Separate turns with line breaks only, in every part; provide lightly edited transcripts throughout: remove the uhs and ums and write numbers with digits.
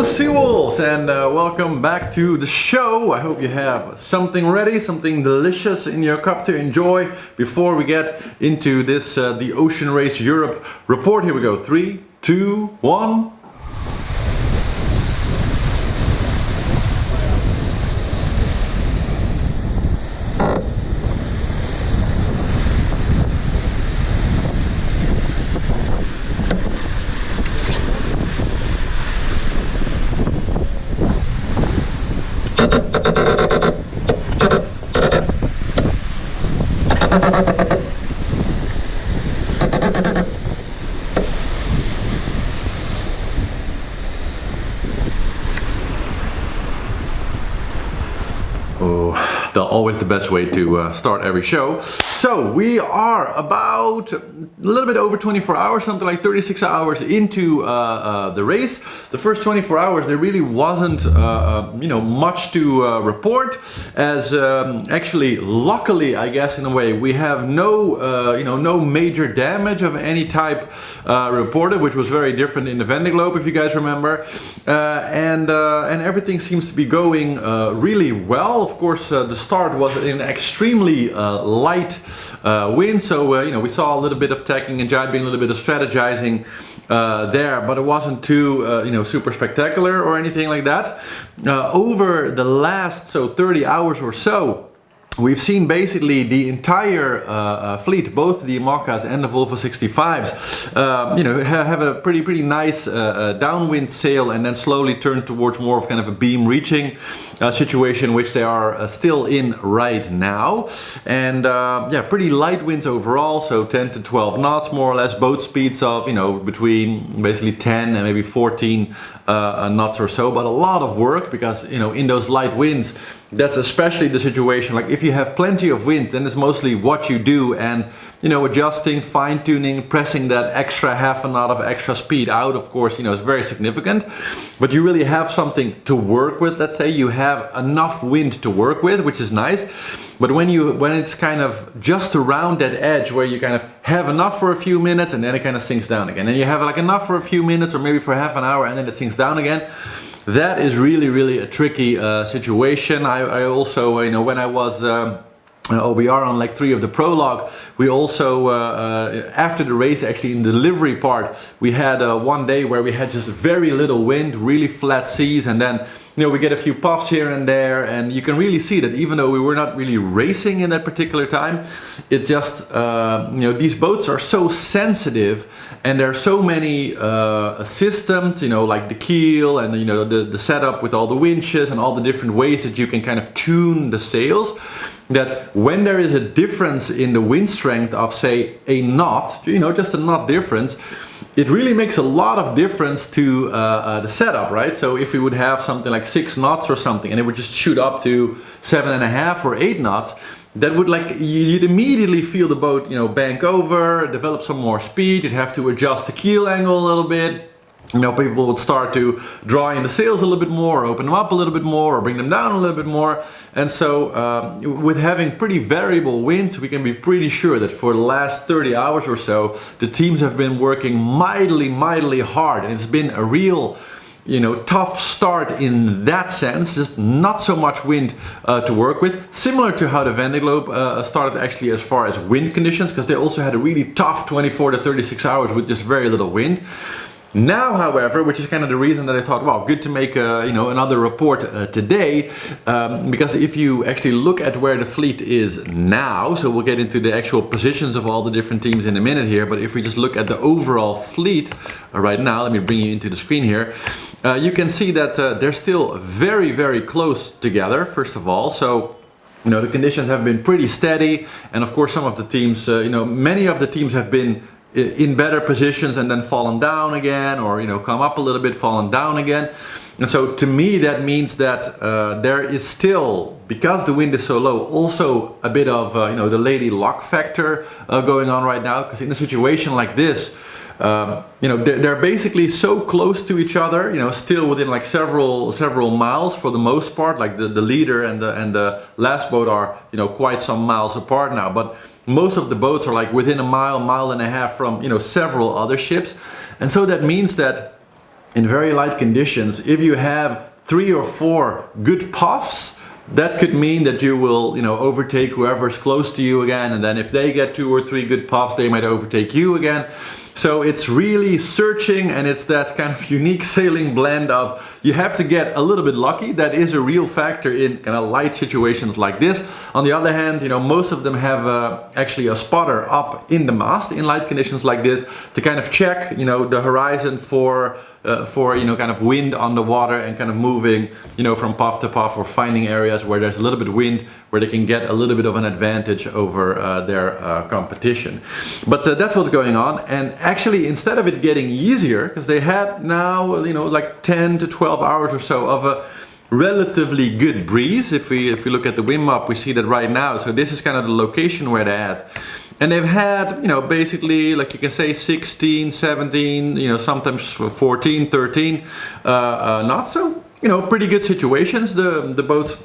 Sea Wolves, and welcome back to the show. I hope you have something ready, something delicious in your cup to enjoy before we get into this the Ocean Race Europe report. Here we go. 3, 2, 1. Always the best way to start every show. So we are about a little bit over 24 hours, something like 36 hours into the race. The first 24 hours there really wasn't much to report, as actually luckily I guess in a way we have no major damage of any type reported, which was very different in the Vendee Globe, if you guys remember, and everything seems to be going really well. Of course the start was an extremely light wind, so we saw a little bit of tacking and jibing, a little bit of strategizing there, but it wasn't too super spectacular or anything like that. Over the last 30 hours or so, we've seen basically the entire fleet, both the Imocas and the Volvo 65s, have a pretty nice downwind sail, and then slowly turn towards more of kind of a beam reaching situation, which they are still in right now. And pretty light winds overall, so 10 to 12 knots more or less, boat speeds of between basically 10 and maybe 14 knots or so. But a lot of work, because in those light winds, that's especially the situation. Like if you have plenty of wind, then it's mostly what you do, and adjusting, fine-tuning, pressing that extra half a knot of extra speed out, of course, is very significant. But you really have something to work with. Let's say you have enough wind to work with, which is nice. But when it's kind of just around that edge where you kind of have enough for a few minutes and then it kind of sinks down again, and you have like enough for a few minutes or maybe for half an hour and then it sinks down again, that is really a tricky situation. I also, when I was OBR on leg 3 of the prologue, we also after the race, actually in the delivery part, we had one day where we had just very little wind, really flat seas, and then we get a few puffs here and there, and you can really see that even though we were not really racing in that particular time, it just these boats are so sensitive, and there are so many systems, like the keel and the setup with all the winches and all the different ways that you can kind of tune the sails, that when there is a difference in the wind strength of say a knot, just a knot difference, it really makes a lot of difference to the setup, right? So if we would have something like 6 knots or something, and it would just shoot up to 7.5 or 8 knots, that would you'd immediately feel the boat, bank over, develop some more speed. You'd have to adjust the keel angle a little bit. People would start to draw in the sails a little bit more, open them up a little bit more, or bring them down a little bit more. And so with having pretty variable winds, we can be pretty sure that for the last 30 hours or so, the teams have been working mightily hard. And it's been a real tough start in that sense, just not so much wind to work with, similar to how the Vendee Globe started actually as far as wind conditions, because they also had a really tough 24 to 36 hours with just very little wind. Now, however, which is kind of the reason that I thought, wow, good to make another report today, because if you actually look at where the fleet is now, so we'll get into the actual positions of all the different teams in a minute here, but if we just look at the overall fleet right now, let me bring you into the screen here, you can see that they're still very close together, first of all. So the conditions have been pretty steady, and of course some of the teams, many of the teams have been in better positions and then fallen down again, or come up a little bit, fallen down again. And so to me that means that there is still, because the wind is so low, also a bit of the lady luck factor going on right now, because in a situation like this, they're basically so close to each other, still within like several miles for the most part. Like the leader and the last boat are quite some miles apart now, but most of the boats are like within a mile and a half from several other ships. And so that means that in very light conditions, if you have 3 or 4 good puffs, that could mean that you will, overtake whoever's close to you again, and then if they get 2 or 3 good puffs, they might overtake you again. So it's really searching, and it's that kind of unique sailing blend of you have to get a little bit lucky. That is a real factor in kind of light situations like this. On the other hand, most of them have actually a spotter up in the mast in light conditions like this to kind of check, the horizon for kind of wind on the water and kind of moving, from puff to puff, or finding areas where there's a little bit of wind where they can get a little bit of an advantage over their competition. But that's what's going on. And actually, instead of it getting easier, because they had now, like 10 to 12 hours or so of a relatively good breeze. If we look at the wind map, we see that right now. So this is kind of the location where they're at. And they've had, basically, like you can say 16, 17, sometimes 14, 13 knots. So, pretty good situations. The boats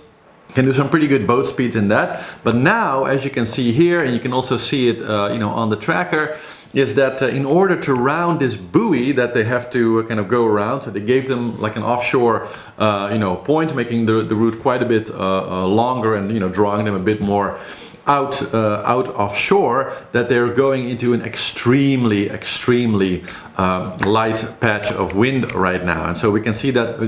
can do some pretty good boat speeds in that. But now, as you can see here, and you can also see it, on the tracker, is that in order to round this buoy that they have to kind of go around, so they gave them like an offshore, point, making the route quite a bit longer, and drawing them a bit more out offshore, that they're going into an extremely light patch of wind right now. And so we can see that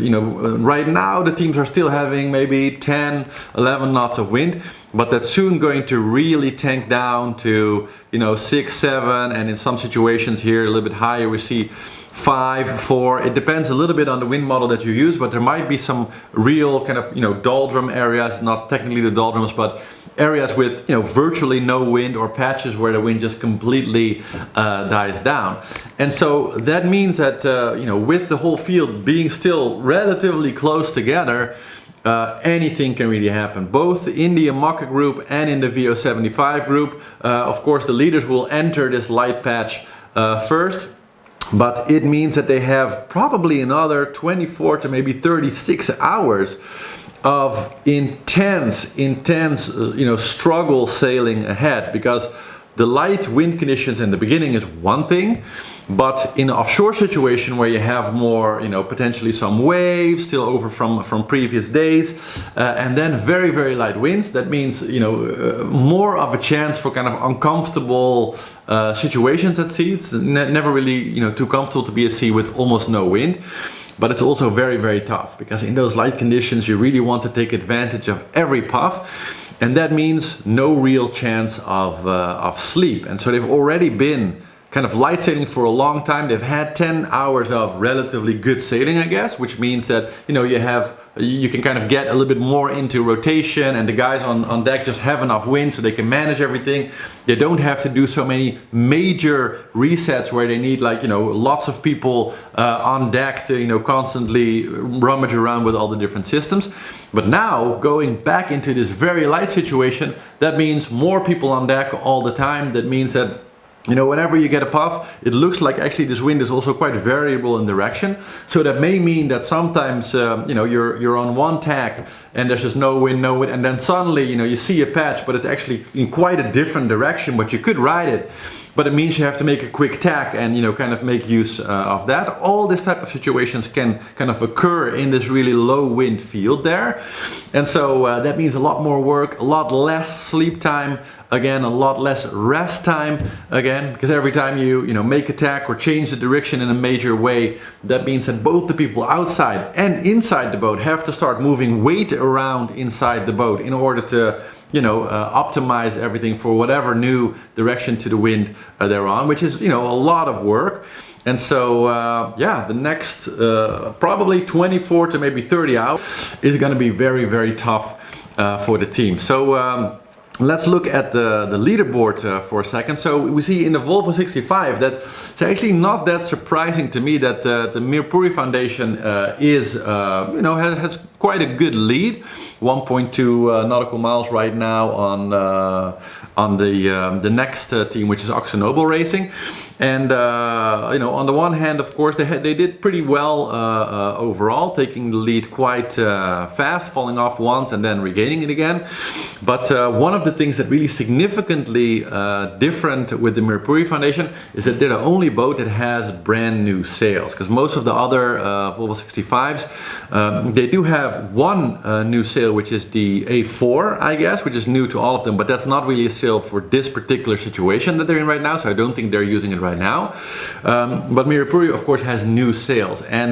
right now the teams are still having maybe 10, 11 knots of wind, but that's soon going to really tank down to 6, 7, and in some situations here a little bit higher we see 5, 4. It depends a little bit on the wind model that you use, but there might be some real kind of doldrum areas, not technically the doldrums, but areas with virtually no wind, or patches where the wind just completely dies down. And so that means that with the whole field being still relatively close together, anything can really happen, both in the Imoca group and in the VO75 group. Of course, the leaders will enter this light patch first, but it means that they have probably another 24 to maybe 36 hours of intense struggle sailing ahead, because the light wind conditions in the beginning is one thing, but in an offshore situation where you have more, potentially some waves still over from previous days, and then very light winds, that means, more of a chance for kind of uncomfortable situations at sea. It's never really, too comfortable to be at sea with almost no wind. But it's also very tough, because in those light conditions you really want to take advantage of every puff, and that means no real chance of sleep. And so they've already been kind of light sailing for a long time. They've had 10 hours of relatively good sailing, I guess, which means that you can kind of get a little bit more into rotation, and the guys on deck just have enough wind so they can manage everything. They don't have to do so many major resets where they need lots of people on deck to constantly rummage around with all the different systems. But now, going back into this very light situation, that means more people on deck all the time. That means that whenever you get a puff, it looks like actually this wind is also quite variable in direction. So that may mean that sometimes, you're on one tack and there's just no wind, and then suddenly, you see a patch, but it's actually in quite a different direction, but you could ride it. But it means you have to make a quick tack and, kind of make use of that. All this type of situations can kind of occur in this really low wind field there. And so that means a lot more work, a lot less sleep time, again, a lot less rest time, again, because every time you make a tack or change the direction in a major way, that means that both the people outside and inside the boat have to start moving weight around inside the boat in order to optimize everything for whatever new direction to the wind they're on, which is, a lot of work. And so, the next probably 24 to maybe 30 hours is going to be very tough for the team. So let's look at the leaderboard for a second. So we see in the Volvo 65 that it's actually not that surprising to me that the Mirpuri Foundation has quite a good lead, 1.2 nautical miles right now on the next team, which is Akzo Racing. And you know, on the one hand, of course, they did pretty well overall, taking the lead quite fast, falling off once and then regaining it again. But one of the things that really significantly different with the Mirapuri Foundation is that they're the only boat that has brand new sails, because most of the other Volvo 65s, they do have one new sail, which is the A4, I guess, which is new to all of them, but that's not really a sail for this particular situation that they're in right now, so I don't think they're using it right now. But Mirapuri, of course, has new sails, and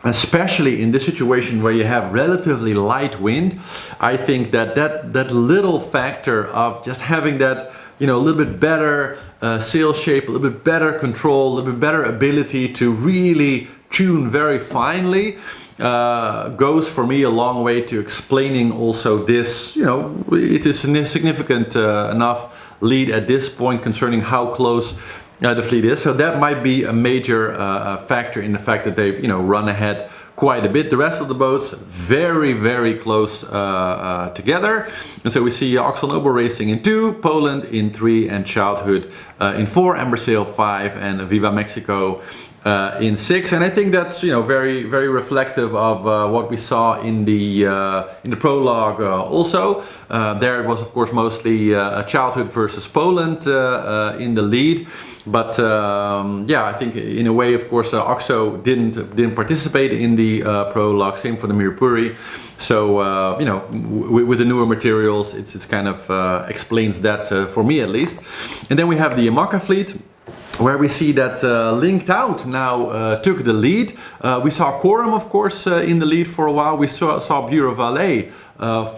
especially in this situation where you have relatively light wind, I think that little factor of just having that, you know, a little bit better sail shape, a little bit better control, a little bit better ability to really tune very finely, goes for me a long way to explaining also this, you know, it is significant enough lead at this point concerning how close the fleet is. So that might be a major factor in the fact that they've, you know, run ahead quite a bit. The rest of the boats very, very close together. And so we see Akzo Racing in 2, Poland in 3, and Childhood in 4, Ambersail 5, and Viva Mexico in 6. And I think that's, you know, very, very reflective of what we saw in the prologue also. There it was, of course, mostly Childhood versus Poland in the lead. But yeah, I think in a way, of course, Akzo didn't participate in the prologue. Same for the Mirapuri. So you know, with the newer materials, it's kind of explains that for me at least. And then we have the Imoca fleet, where we see that Linked Out now took the lead. We saw Chorum, of course, in the lead for a while. We saw Bureau Valet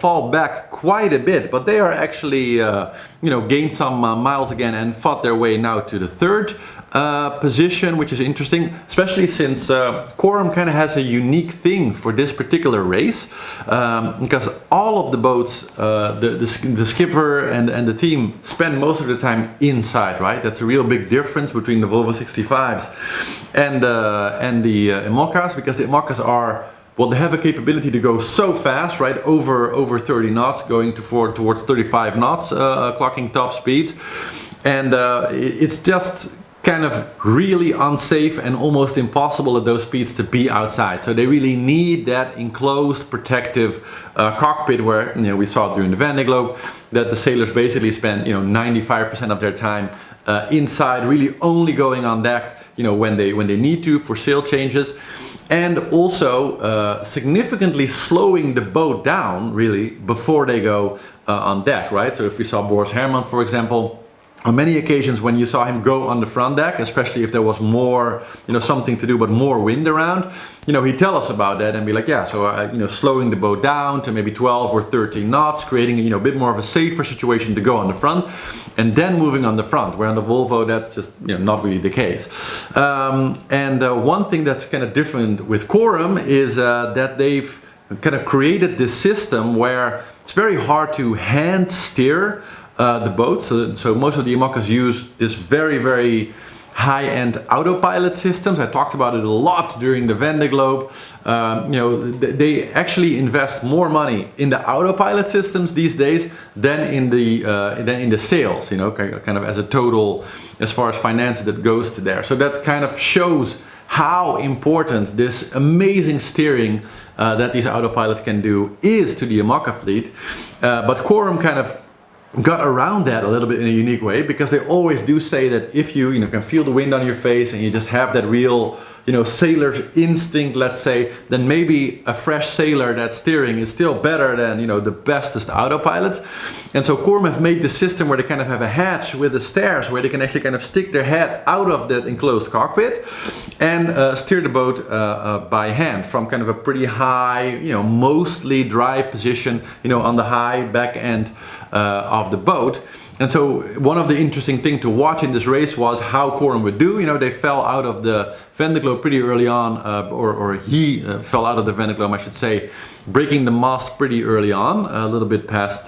fall back quite a bit, but they are actually, you know, gained some miles again and fought their way now to the 3rd position, which is interesting, especially since Chorum kind of has a unique thing for this particular race, because all of the boats, the skipper and the team spend most of the time inside, right? That's a real big difference between the Volvo 65s and the Imocas, because the Imocas are, well, they have a capability to go so fast, right? Over 30 knots, going towards 35 knots, clocking top speeds. And it's just kind of really unsafe and almost impossible at those speeds to be outside. So they really need that enclosed, protective cockpit where, you know, we saw during the Vendee Globe that the sailors basically spend, you know, 95% of their time inside, really only going on deck, you know, when they need to for sail changes. And also significantly slowing the boat down really before they go on deck, right? So if we saw Boris Herman, for example, on many occasions when you saw him go on the front deck, especially if there was more, you know, something to do but more wind around, you know, he'd tell us about that and be like, yeah, so you know, slowing the boat down to maybe 12 or 13 knots, creating, you know, a bit more of a safer situation to go on the front, and then moving on the front, where on the Volvo that's just, you know, not really the case. And one thing that's kind of different with Chorum is that they've kind of created this system where it's very hard to hand steer the boat. So most of the Imocas use this very, very high-end autopilot systems. I talked about it a lot during the Vendee Globe. You know, they actually invest more money in the autopilot systems these days than in the sails, you know, kind of as a total, as far as finance that goes to there. So that kind of shows how important this amazing steering that these autopilots can do is to the Imoca fleet. But Chorum kind of got around that a little bit in a unique way, because they always do say that if you know, can feel the wind on your face and you just have that real, you know, sailor's instinct, let's say, then maybe a fresh sailor that's steering is still better than, you know, the bestest autopilots. And so Chorum have made this system where they kind of have a hatch with the stairs where they can actually kind of stick their head out of that enclosed cockpit and steer the boat by hand from kind of a pretty high, you know, mostly dry position, you know, on the high back end of the boat. And so one of the interesting things to watch in this race was how Chorum would do. You know, they fell out of the vendee globe pretty early on, or he fell out of the vendee globe, I should say, breaking the mast pretty early on, a little bit past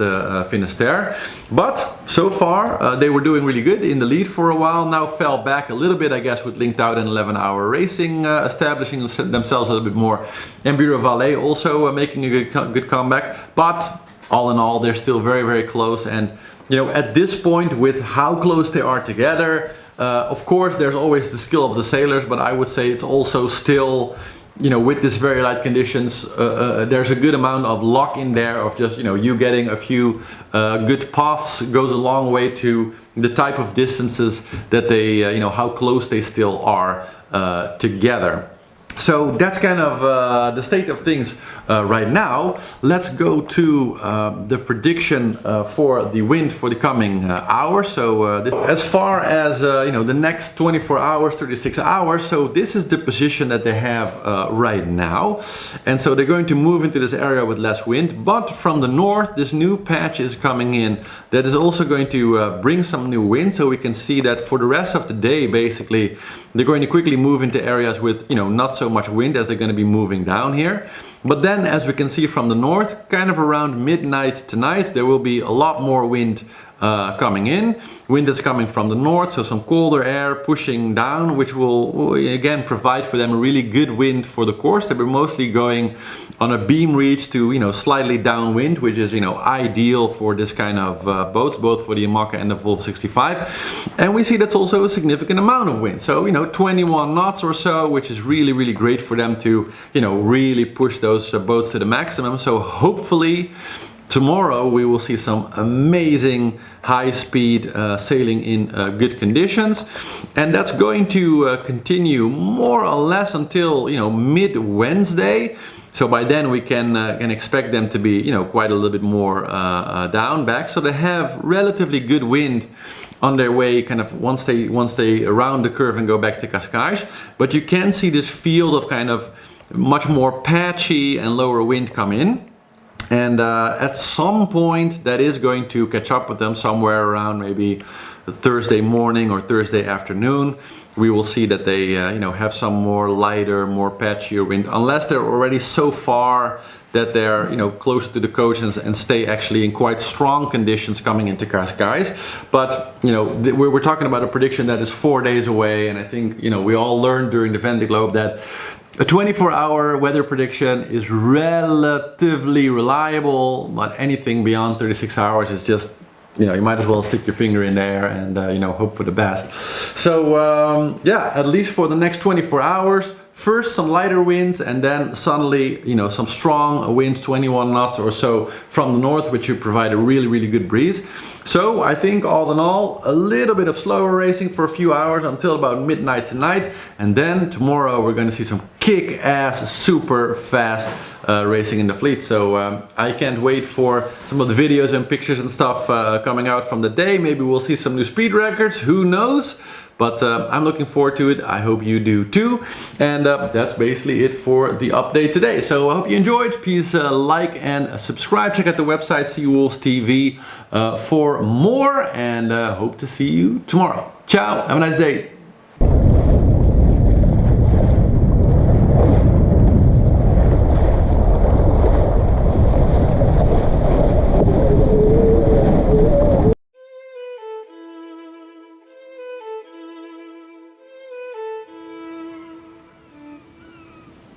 Finisterre. But so far they were doing really good in the lead for a while. Now fell back a little bit, I guess, with linked out and 11-hour racing, establishing themselves a little bit more. And Bureau Vallée also making a good comeback. But all in all, they're still very, very close. And you know, at this point, with how close they are together, of course, there's always the skill of the sailors, but I would say it's also still, you know, with this very light conditions, there's a good amount of luck in there of just, you know, you getting a few good puffs goes a long way to the type of distances that they, you know, how close they still are together. So that's kind of the state of things right now. Let's go to the prediction for the wind for the coming hours. So as far as you know, the next 24 hours, 36 hours. So this is the position that they have right now. And so they're going to move into this area with less wind. But from the north, this new patch is coming in that is also going to bring some new wind. So we can see that for the rest of the day, basically, they're going to quickly move into areas with, you know, not so much wind as they're going to be moving down here. But then, as we can see from the north, kind of around midnight tonight, there will be a lot more wind coming in. Wind is coming from the north, so some colder air pushing down, which will again provide for them a really good wind for the course. They were mostly going on a beam reach to, you know, slightly downwind, which is, you know, ideal for this kind of boats, both for the Imoca and the Volvo 65. And we see that's also a significant amount of wind. So, you know, 21 knots or so, which is really, really great for them to, you know, really push those boats to the maximum. So hopefully tomorrow we will see some amazing high-speed sailing in good conditions, and that's going to continue more or less until, you know, mid-Wednesday. So by then we can expect them to be, you know, quite a little bit more down back. So they have relatively good wind on their way, kind of once they round the curve and go back to Cascais. But you can see this field of kind of much more patchy and lower wind come in. And at some point that is going to catch up with them somewhere around maybe Thursday morning or Thursday afternoon. We will see that they you know, have some more lighter, more patchier wind, unless they're already so far that they're, you know, closer to the coast and stay actually in quite strong conditions coming into Cascais. But, you know, we're talking about a prediction that is 4 days away, and I think, you know, we all learned during the vendee globe that a 24-hour weather prediction is relatively reliable, but anything beyond 36 hours is just, you know, you might as well stick your finger in there and, you know, hope for the best. So, yeah, at least for the next 24 hours, first some lighter winds and then suddenly, you know, some strong winds, 21 knots or so from the north, which would provide a really, really good breeze. So I think all in all, a little bit of slower racing for a few hours until about midnight tonight. And then tomorrow we're going to see some kick-ass, super fast racing in the fleet. So I can't wait for some of the videos and pictures and stuff coming out from the day. Maybe we'll see some new speed records, who knows? But I'm looking forward to it. I hope you do too. And that's basically it for the update today. So I hope you enjoyed. Please like and subscribe. Check out the website Sea Wolves TV for more, and hope to see you tomorrow. Ciao. Have a nice day.